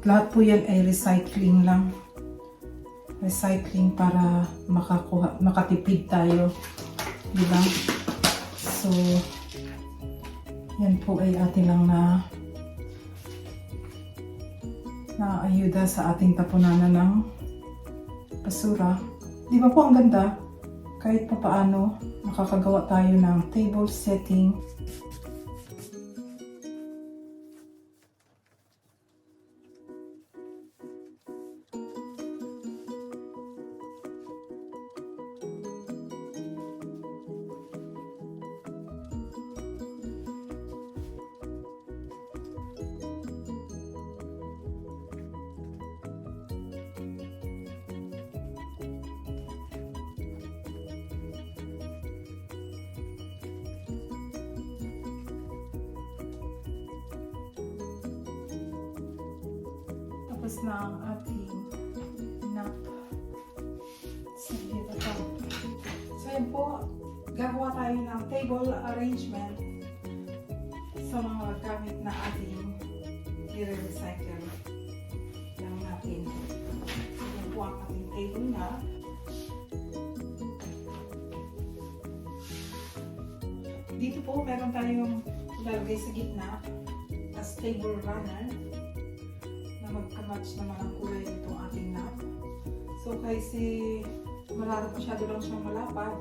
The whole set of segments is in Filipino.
Lahat po yan ay recycling lang. Recycling para makatipid tayo. Diba? So, yan po ay atin lang na ayuda sa ating tapunanan ng basura. Di ba po ang ganda? Kahit pa paano, nakakagawa tayo ng table setting. Tapos na ang ating nap. Sige, ito. So yun po, gagawa tayo ng table arrangement sa mga gamit na ating i-recycle lang natin. So yun po ang ating table na. Dito po, meron tayong ilalagay sa gitna as table runner na magka-match naman ang kulay nitong ating nap. So kasi masyado lang siyang malapad,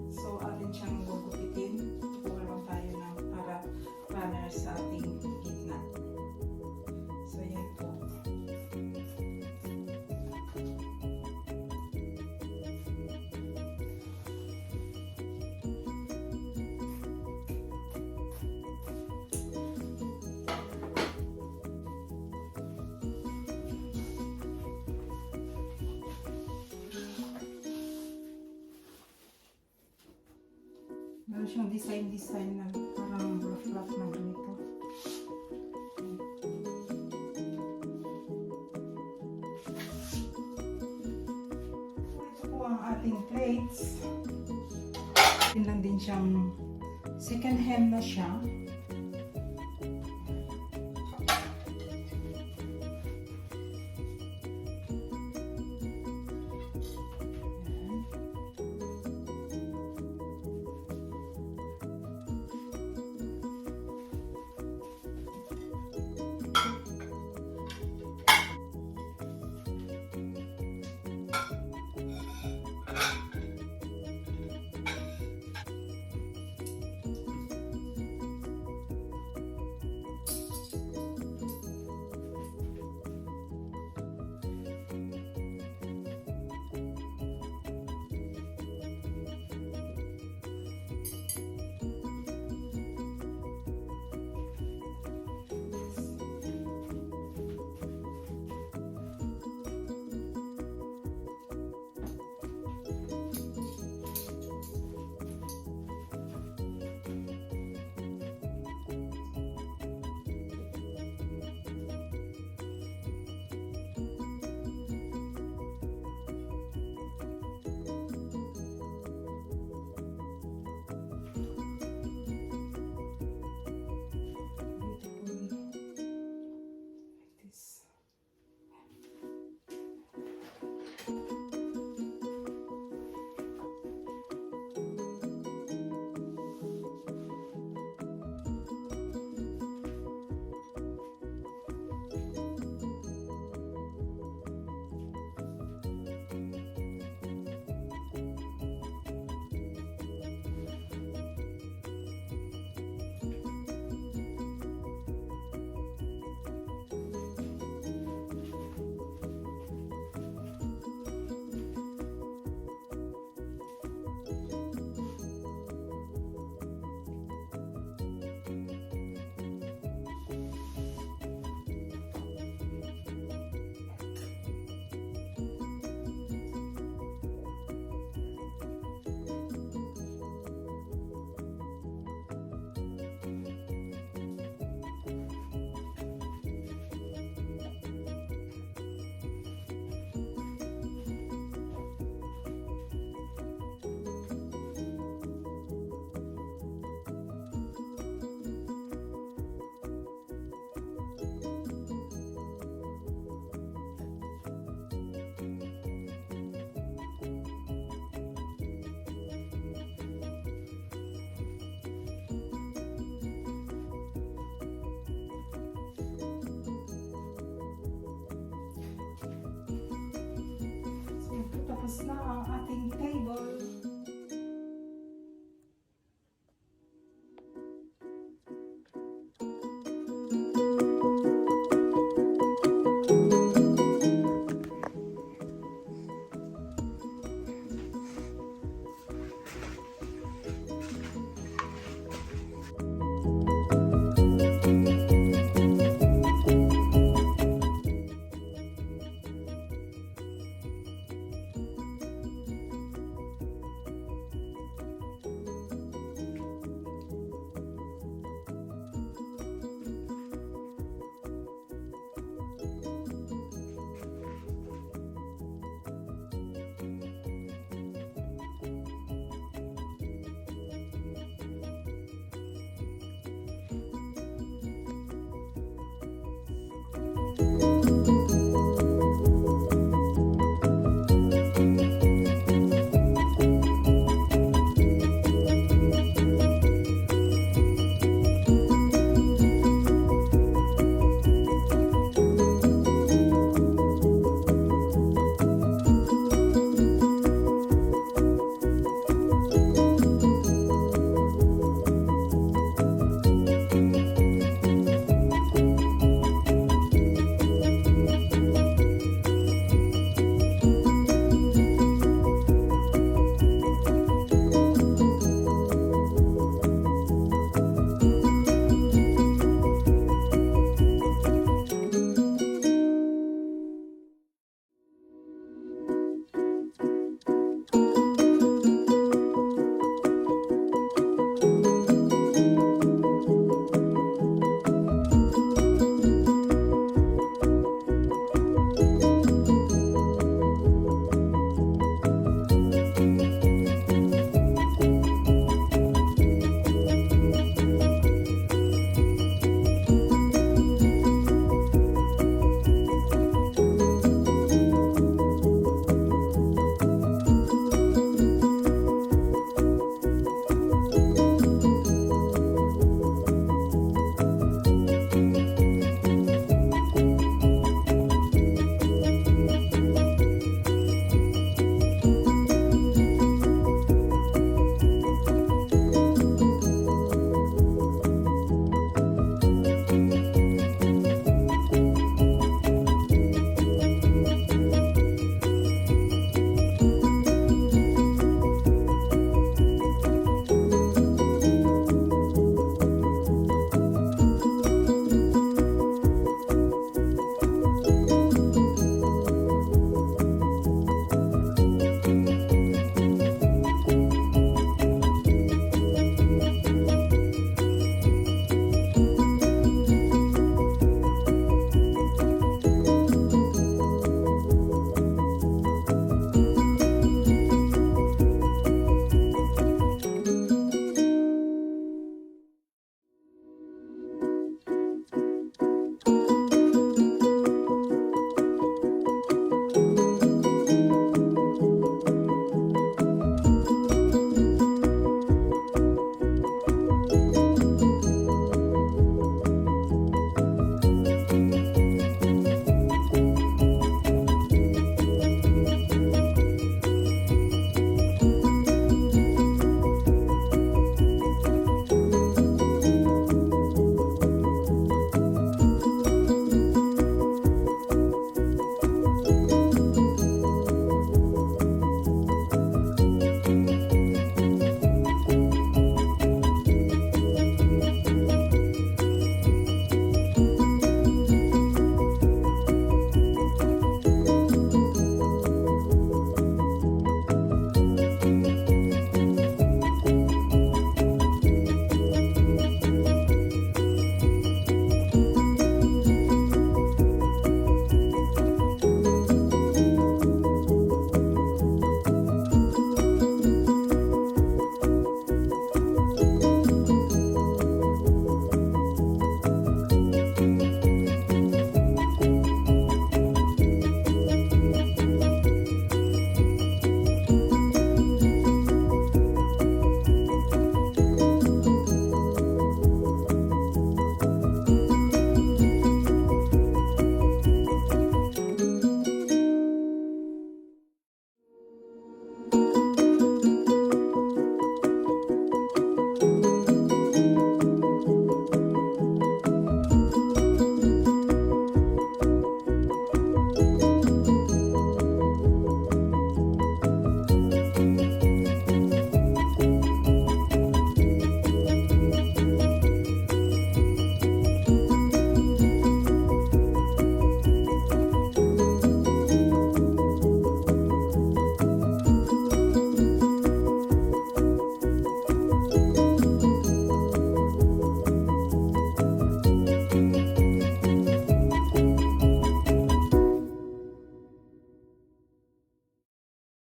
so atin siyang gugupitin. Kuha lang tayo ng para runner sa ating gitna. So yan po. Meron siyang design na parang flat na ganito. Ito po ang ating plates. Ito lang din siyang second hand na siya. Tapos na ang ating table.